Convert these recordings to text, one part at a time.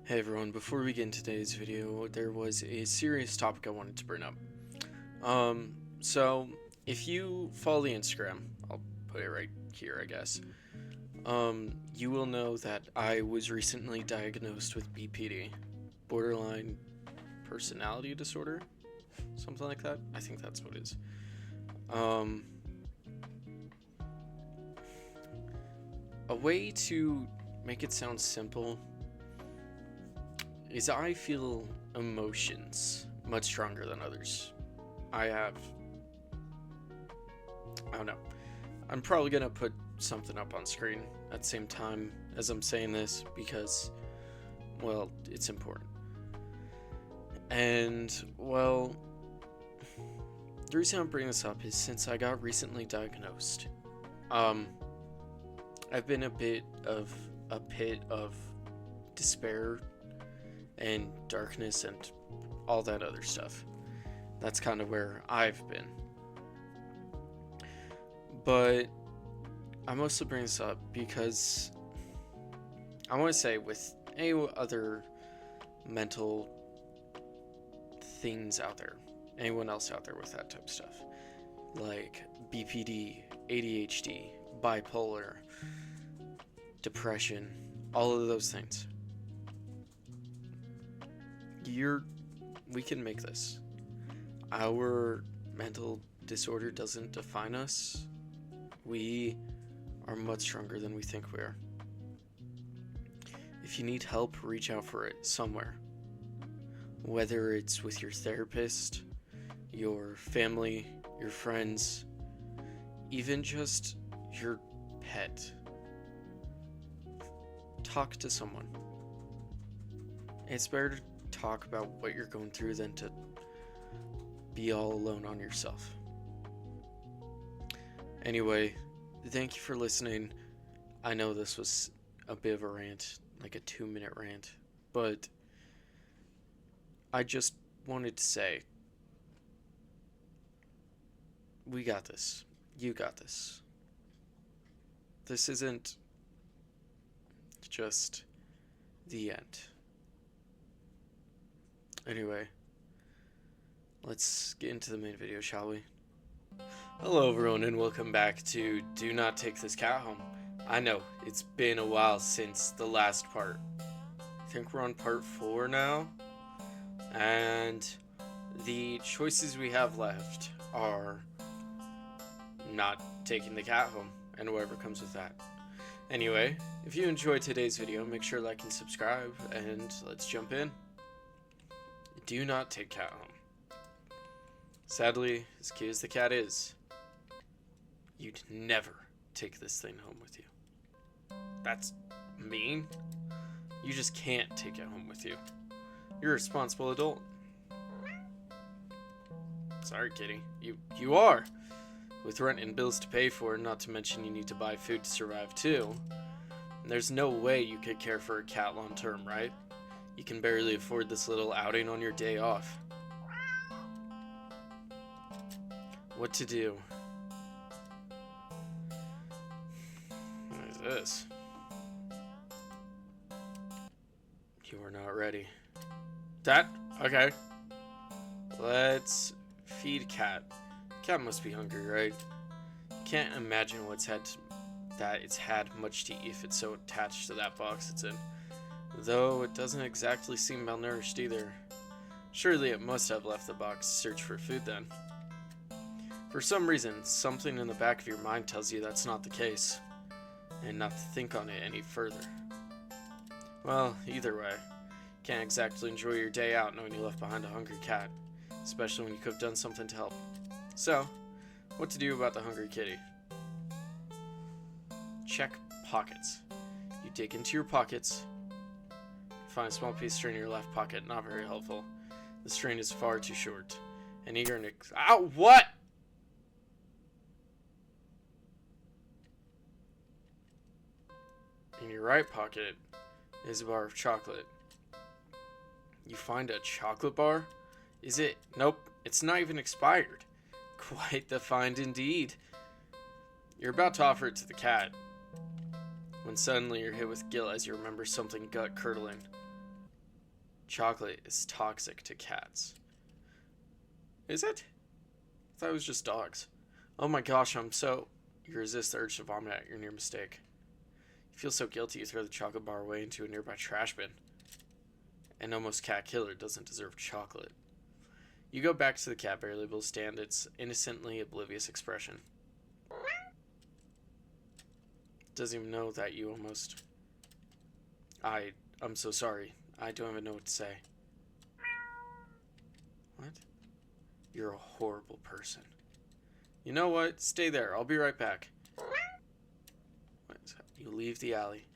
Hey everyone, before we get into today's video, there was a serious topic I wanted to bring up. So if you follow the Instagram, I'll put it right here, I guess. You will know that I was recently diagnosed with BPD, borderline personality disorder, something like that. I think that's what it is. A way to make it sound simple is I feel emotions much stronger than others. I don't know. I'm probably gonna put something up on screen at the same time as I'm saying this because, well, it's important. And, well, the reason I'm bringing this up is since I got recently diagnosed, I've been a pit of despair and darkness and all that other stuff. That's kind of where I've been. But I mostly bring this up because I want to say with any other mental things out there, anyone else out there with that type of stuff, like BPD, ADHD, bipolar, depression, all of those things. We can make this. Our mental disorder doesn't define us. We are much stronger than we think we are. If you need help, reach out for it somewhere. Whether it's with your therapist, your family, your friends, even just your pet. Talk to someone. It's better to talk about what you're going through than to be all alone on yourself. Anyway, thank you for listening. I know this was a bit of a rant, like a 2-minute rant, but I just wanted to say, we got this. You got this. This isn't just the end. Anyway, let's get into the main video, shall we? Hello everyone and welcome back to Do Not Take This Cat Home. I know, it's been a while since the last part. I think we're on part 4 now. And the choices we have left are not taking the cat home and whatever comes with that. Anyway, if you enjoyed today's video, make sure to like and subscribe and let's jump in. Do not take cat home. Sadly, as cute as the cat is, you'd never take this thing home with you. That's mean. You just can't take it home with you. You're a responsible adult. Sorry, kitty. You are. With rent and bills to pay for, not to mention you need to buy food to survive too. And there's no way you could care for a cat long term, right? You can barely afford this little outing on your day off. What to do? What is this? You are not ready. That? Okay. Let's feed cat. Cat must be hungry, right? Can't imagine that it's had much to eat if it's so attached to that box it's in. Though it doesn't exactly seem malnourished either. Surely it must have left the box to search for food then. For some reason, something in the back of your mind tells you that's not the case, and not to think on it any further. Well, either way, can't exactly enjoy your day out knowing you left behind a hungry cat, especially when you could have done something to help. So, what to do about the hungry kitty? Check pockets. You dig into your pockets, find a small piece of string in your left pocket, not very helpful. The string is far too short. And eager and ow, what? In your right pocket is a bar of chocolate. You find a chocolate bar? Is it? Nope, it's not even expired. Quite the find indeed. You're about to offer it to the cat, when suddenly you're hit with guilt as you remember something gut-curdling. Chocolate is toxic to cats. Is it? I thought it was just dogs. Oh my gosh, You resist the urge to vomit at your near mistake. You feel so guilty you throw the chocolate bar away into a nearby trash bin. An almost cat killer doesn't deserve chocolate. You go back to the cat barely able to stand its innocently oblivious expression. It doesn't even know that you almost... I'm so sorry. I don't even know what to say. What? You're a horrible person. You know what? Stay there. I'll be right back. You leave the alley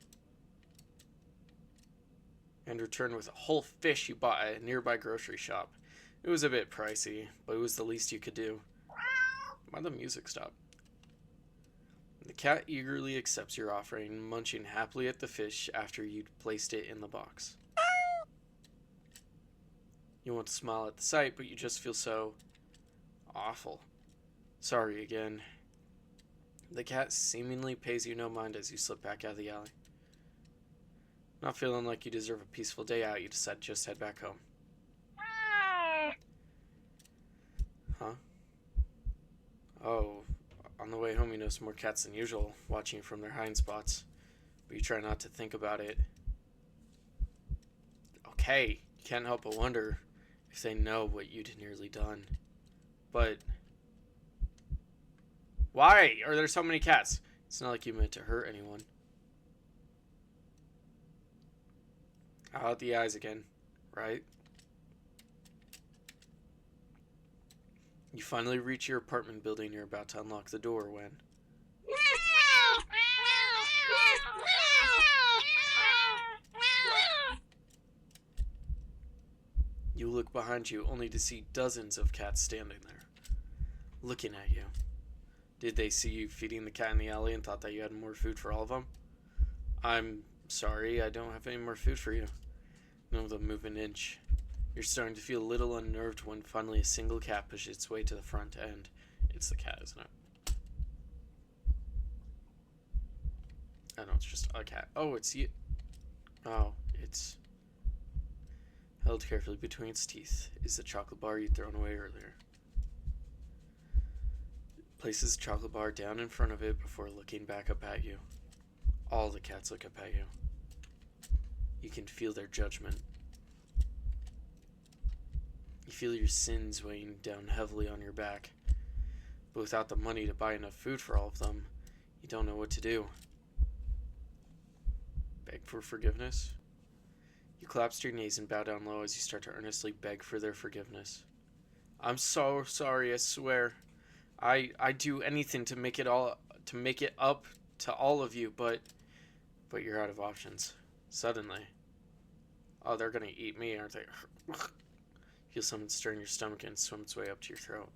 and return with a whole fish you bought at a nearby grocery shop. It was a bit pricey, but it was the least you could do. Why'd the music stop? The cat eagerly accepts your offering, munching happily at the fish after you'd placed it in the box. You want to smile at the sight, but you just feel so awful. Sorry again. The cat seemingly pays you no mind as you slip back out of the alley. Not feeling like you deserve a peaceful day out, you decide to just head back home. Huh? Oh, on the way home you notice more cats than usual, watching you from their hind spots. But you try not to think about it. Okay, you can't help but wonder if they know what you'd nearly done. But... why are there so many cats? It's not like you meant to hurt anyone. Out the eyes again, right? You finally reach your apartment building. You're about to unlock the door when... you look behind you only to see dozens of cats standing there, looking at you. Did they see you feeding the cat in the alley and thought that you had more food for all of them? I'm sorry, I don't have any more food for you. None of them move an inch. You're starting to feel a little unnerved when finally a single cat pushes its way to the front end. It's the cat, isn't it? I know, it's just a cat. Oh, it's you. Oh, it's... held carefully between its teeth is the chocolate bar you'd thrown away earlier. Places the chocolate bar down in front of it before looking back up at you. All the cats look up at you. You can feel their judgment. You feel your sins weighing down heavily on your back. But without the money to buy enough food for all of them, you don't know what to do. Beg for forgiveness? You collapse to your knees and bow down low as you start to earnestly beg for their forgiveness. I'm so sorry, I swear. I'd do anything to make it up to all of you, but you're out of options. Suddenly. Oh, they're gonna eat me, aren't they? Feel something stir in your stomach and swim its way up to your throat,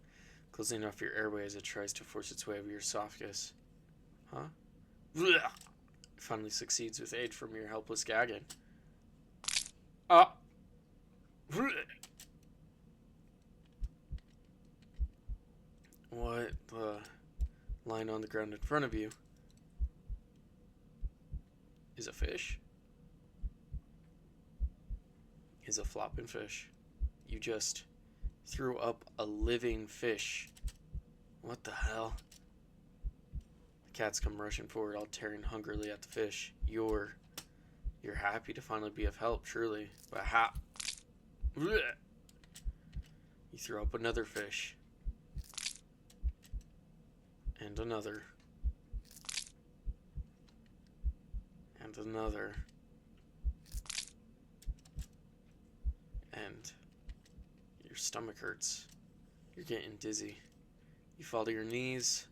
closing off your airway as it tries to force its way over your esophagus. Huh? It finally succeeds with aid from your helpless gagging. What the... lying on the ground in front of you is a fish. Is a flopping fish. You just threw up a living fish. What the hell? The cats come rushing forward, all tearing hungrily at the fish. You're happy to finally be of help, truly. But how? You throw up another fish. And another. And another. And your stomach hurts. You're getting dizzy. You fall to your knees.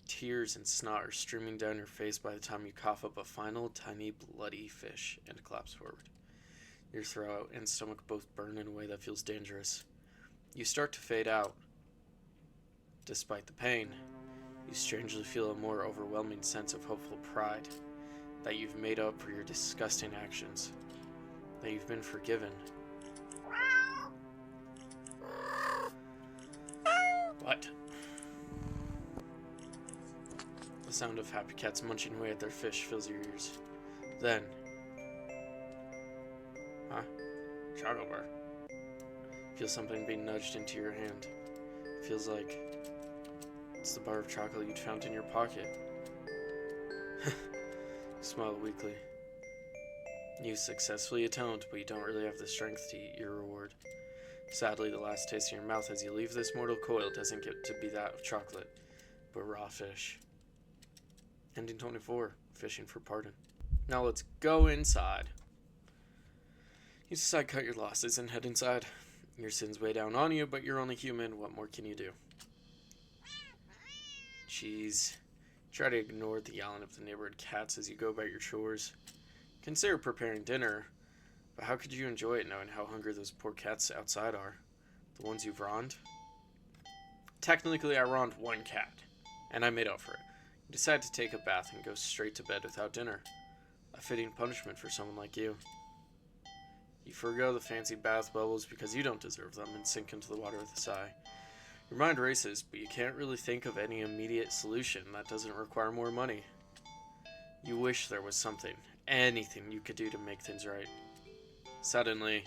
Tears and snot are streaming down your face by the time you cough up a final tiny bloody fish and collapse forward. Your throat and stomach both burn in a way that feels dangerous. You start to fade out. Despite the pain, you strangely feel a more overwhelming sense of hopeful pride that you've made up for your disgusting actions, that you've been forgiven. What? The sound of happy cats munching away at their fish fills your ears. Then... huh? Chocolate bar. Feel something being nudged into your hand. Feels like it's the bar of chocolate you'd found in your pocket. Smile weakly. You successfully atoned, but you don't really have the strength to eat your reward. Sadly, the last taste in your mouth as you leave this mortal coil doesn't get to be that of chocolate, but raw fish. Ending 24, fishing for pardon. Now let's go inside. You decide cut your losses and head inside. Your sins weigh down on you, but you're only human. What more can you do? Jeez. Try to ignore the yelling of the neighborhood cats as you go about your chores. Consider preparing dinner, but how could you enjoy it knowing how hungry those poor cats outside are? The ones you've wronged? Technically, I wronged one cat, and I made up for it. You decide to take a bath and go straight to bed without dinner. A fitting punishment for someone like you. You forego the fancy bath bubbles because you don't deserve them and sink into the water with a sigh. Your mind races, but you can't really think of any immediate solution that doesn't require more money. You wish there was something, anything you could do to make things right. Suddenly,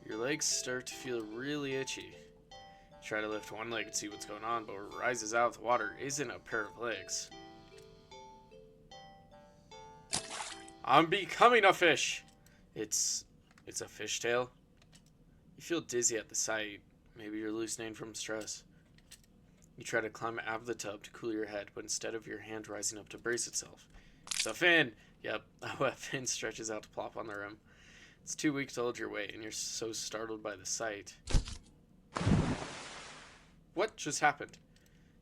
your legs start to feel really itchy. You try to lift one leg and see what's going on, but what rises out of the water isn't a pair of legs. I'm becoming a fish! It's a fishtail. You feel dizzy at the sight. Maybe you're loosening from stress. You try to climb out of the tub to cool your head, but instead of your hand rising up to brace itself, it's a fin! Yep, a wet fin stretches out to plop on the rim. It's too weak to hold your weight, and you're so startled by the sight. What just happened?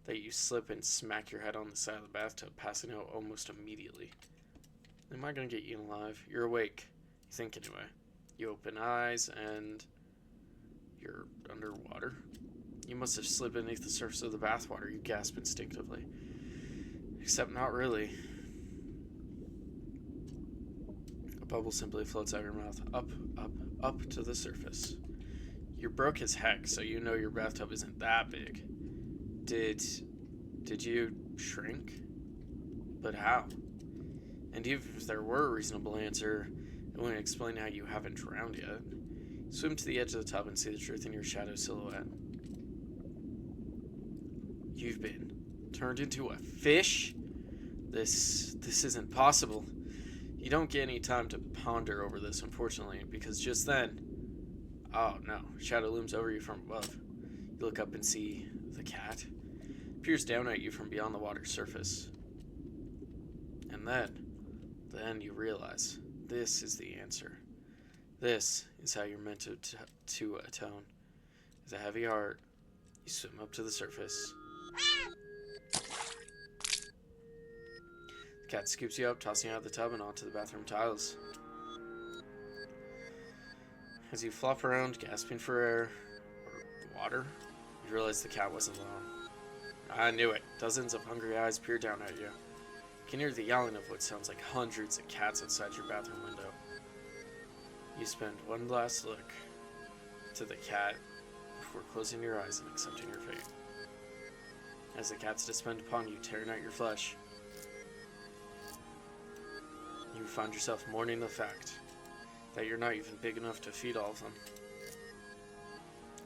That you slip and smack your head on the side of the bathtub, passing out almost immediately. Am I gonna get eaten alive? You're awake. You think anyway. You open eyes, and you're underwater. You must have slipped beneath the surface of the bathwater, you gasp instinctively. Except not really. A bubble simply floats out of your mouth, up, up, up to the surface. You're broke as heck, so you know your bathtub isn't that big. Did you shrink? But how? And even if there were a reasonable answer, it wouldn't explain how you haven't drowned yet. Swim to the edge of the tub and see the truth in your shadow silhouette. You've been turned into a fish? This isn't possible. You don't get any time to ponder over this, unfortunately, because just then, oh no, a shadow looms over you from above. You look up and see the cat. It peers down at you from beyond the water's surface. And then you realize this is the answer. This is how you're meant to atone. With a heavy heart, you swim up to the surface. The cat scoops you up, tossing you out of the tub and onto the bathroom tiles. As you flop around, gasping for air, or water, you realize the cat wasn't alone. I knew it. Dozens of hungry eyes peer down at you. You can hear the yelling of what sounds like hundreds of cats outside your bathroom window. You spend one last look to the cat before closing your eyes and accepting your fate. As the cats descend upon you, tearing at your flesh, you find yourself mourning the fact that you're not even big enough to feed all of them.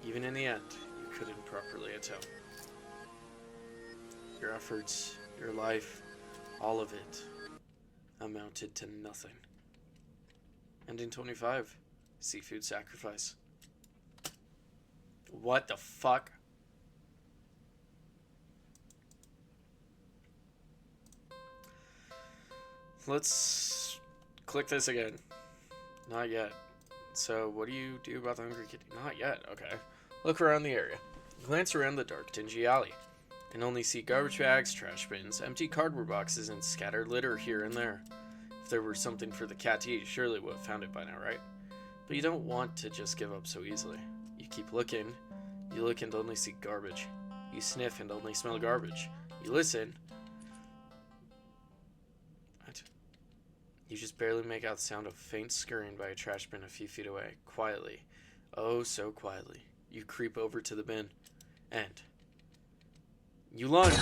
Even in the end, you couldn't properly atone. Your efforts, your life, all of it amounted to nothing. Ending 25, seafood sacrifice. What the fuck? Let's click this again. Not yet. So, what do you do about the hungry kitty? Not yet, okay. Look around the area. Glance around the dark, dingy alley. And only see garbage bags, trash bins, empty cardboard boxes, and scattered litter here and there. If there were something for the cat to eat, surely would have found it by now, right? But you don't want to just give up so easily. You keep looking. You look and only see garbage. You sniff and only smell garbage. You listen. What? You just barely make out the sound of faint scurrying by a trash bin a few feet away. Quietly. Oh, so quietly. You creep over to the bin. And you lunge.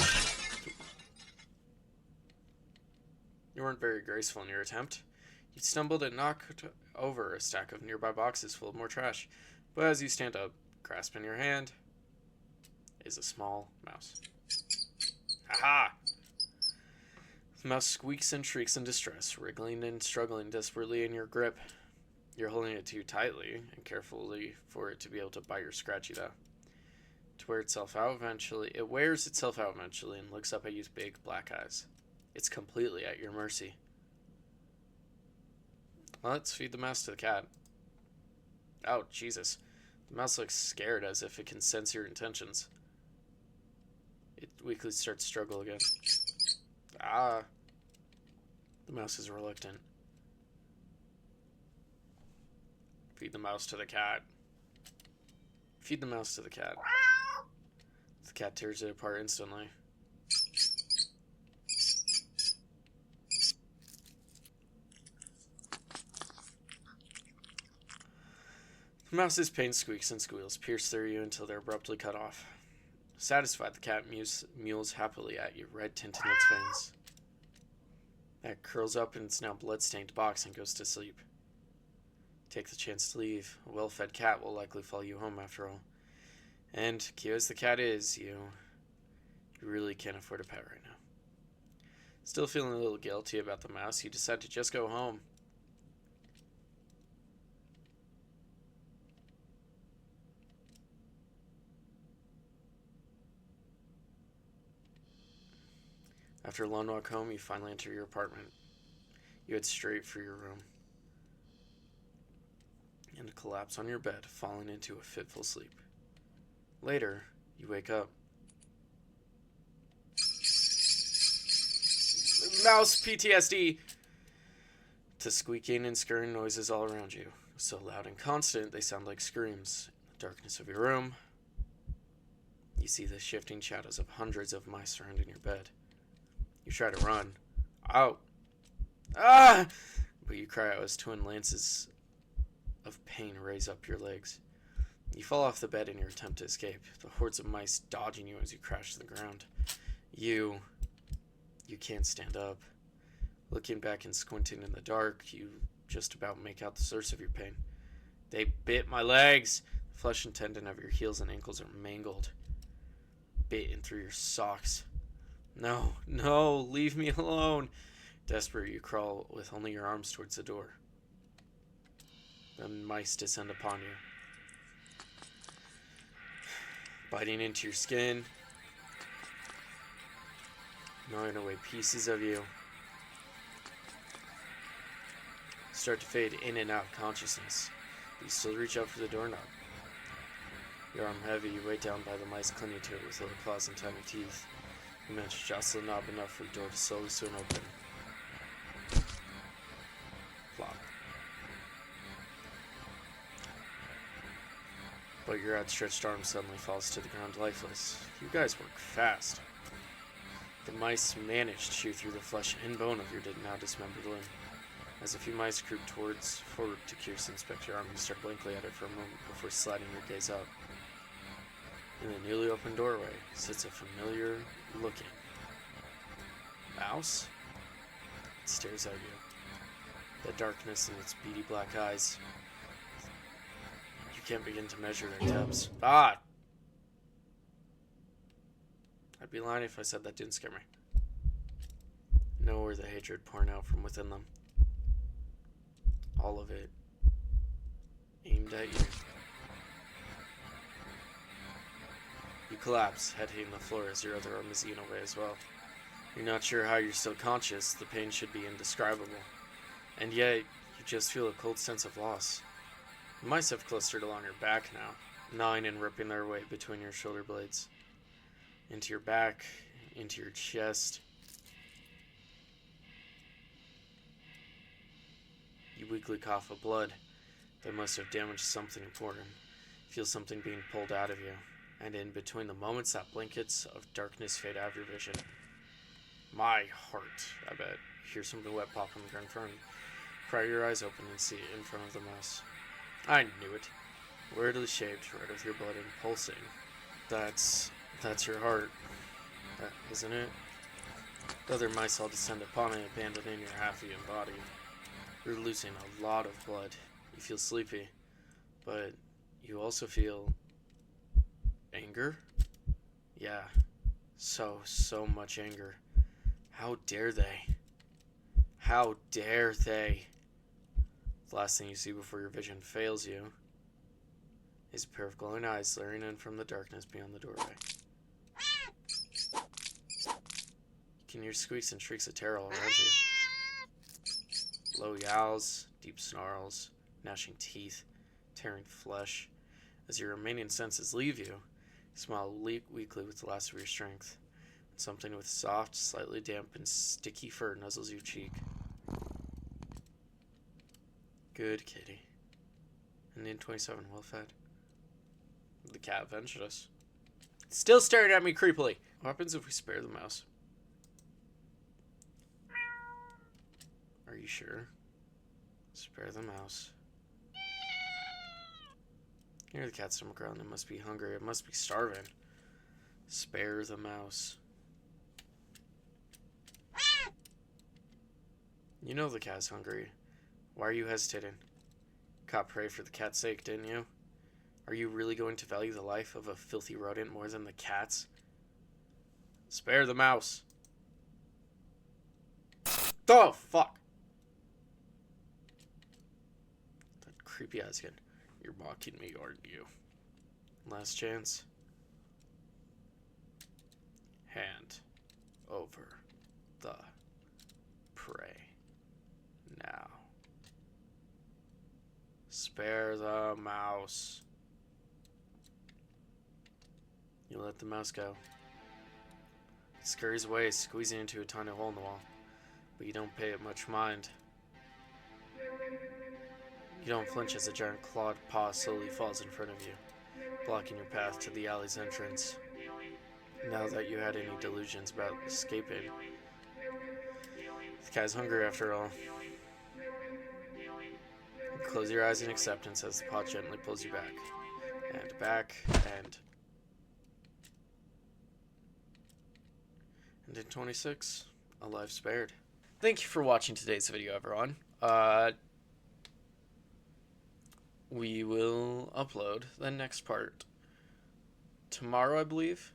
You weren't very graceful in your attempt. You stumbled and knocked over a stack of nearby boxes full of more trash. But as you stand up, grasped in your hand is a small mouse. Aha! The mouse squeaks and shrieks in distress, wriggling and struggling desperately in your grip. You're holding it too tightly and carefully for it to be able to bite or scratch you, though. It wears itself out eventually and looks up at you with big black eyes. It's completely at your mercy. Well, let's feed the mouse to the cat. Oh, Jesus. The mouse looks scared, as if it can sense your intentions. It weakly starts to struggle again. Ah. The mouse is reluctant. Feed the mouse to the cat. Feed the mouse to the cat. The cat tears it apart instantly. The mouse's pain squeaks and squeals pierce through you until they're abruptly cut off. Satisfied, the cat mews happily at you, red tinting its fangs. That curls up in its now blood-stained box and goes to sleep. Take the chance to leave. A well-fed cat will likely follow you home after all. And, cute as the cat is, you really can't afford a pet right now. Still feeling a little guilty about the mouse, you decide to just go home. After a long walk home, you finally enter your apartment. You head straight for your room and collapse on your bed, falling into a fitful sleep. Later, you wake up. Mouse PTSD! To squeaking and scurrying noises all around you. So loud and constant, they sound like screams. In the darkness of your room, you see the shifting shadows of hundreds of mice surrounding your bed. You try to run. Out! Ah! But you cry out as twin lances of pain raise up your legs. You fall off the bed in your attempt to escape, the hordes of mice dodging you as you crash to the ground. You can't stand up. Looking back and squinting in the dark, you just about make out the source of your pain. They bit my legs! The flesh and tendon of your heels and ankles are mangled, bitten through your socks. No, leave me alone. Desperate, you crawl with only your arms towards the door. The mice descend upon you, biting into your skin, gnawing away pieces of you. Start to fade in and out of consciousness, but you still reach out for the doorknob. Your arm heavy, you weighed down by the mice clinging to it with little claws and tiny teeth. You manage to jostle the knob enough for the door to slowly swing open. Plop. But your outstretched arm suddenly falls to the ground lifeless. You guys work fast. The mice manage to chew through the flesh and bone of your now dismembered limb. As a few mice creep forward to curiously inspect your arm, you stare blankly at it for a moment before sliding your gaze up. In the newly opened doorway sits a familiar-looking mouse. It stares at you. The darkness in its beady black eyes. You can't begin to measure their depths. Ah! I'd be lying if I said that didn't scare me. Know where the hatred pouring out from within them. All of it aimed at you. You collapse, head hitting the floor as your other arm is eaten away as well. You're not sure how you're still conscious. The pain should be indescribable. And yet, you just feel a cold sense of loss. The mice have clustered along your back now, gnawing and ripping their way between your shoulder blades. Into your back, into your chest. You weakly cough up blood. They must have damaged something important. Feel something being pulled out of you. And in between the moments that blankets of darkness fade out of your vision. My heart, I bet. You hear something wet pop on the ground in front of you. Pry your eyes open and see it in front of the mouse. I knew it. Weirdly shaped, red with your blood and pulsing. That's your heart, isn't it? The other mice all descend upon it, abandoning your half-eaten body. You're losing a lot of blood. You feel sleepy, but you also feel anger? Yeah, so much anger. How dare they? How dare they? The last thing you see before your vision fails you is a pair of glowing eyes staring in from the darkness beyond the doorway. You can hear squeaks and shrieks of terror all around you. Low yowls, deep snarls, gnashing teeth, tearing flesh. As your remaining senses leave you, you smile weakly with the last of your strength. Something with soft, slightly damp, and sticky fur nuzzles your cheek. Good kitty. Indian 27, well fed. The cat avenged us. Still staring at me creepily. What happens if we spare the mouse? Are you sure? Spare the mouse. You hear the cat's stomach growling. It must be hungry. It must be starving. Spare the mouse. You know the cat's hungry. Why are you hesitating? Caught prey for the cat's sake, didn't you? Are you really going to value the life of a filthy rodent more than the cat's? Spare the mouse. Oh, fuck. That creepy ass again. You're mocking me, aren't you? Last chance. Hand over the prey. Now. Spare the mouse. You let the mouse go. It scurries away, squeezing into a tiny hole in the wall. But you don't pay it much mind. You don't flinch as a giant clawed paw slowly falls in front of you, blocking your path to the alley's entrance. Now that you had any delusions about escaping, the guy's hungry after all. You close your eyes in acceptance as the paw gently pulls you back, and in 26, a life spared. Thank you for watching today's video, everyone. We will upload the next part tomorrow, I believe.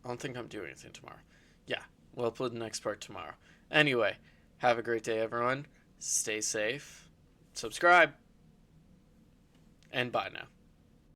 I don't think I'm doing anything tomorrow. Yeah, we'll upload the next part tomorrow. Anyway, have a great day, everyone. Stay safe. Subscribe. And bye now.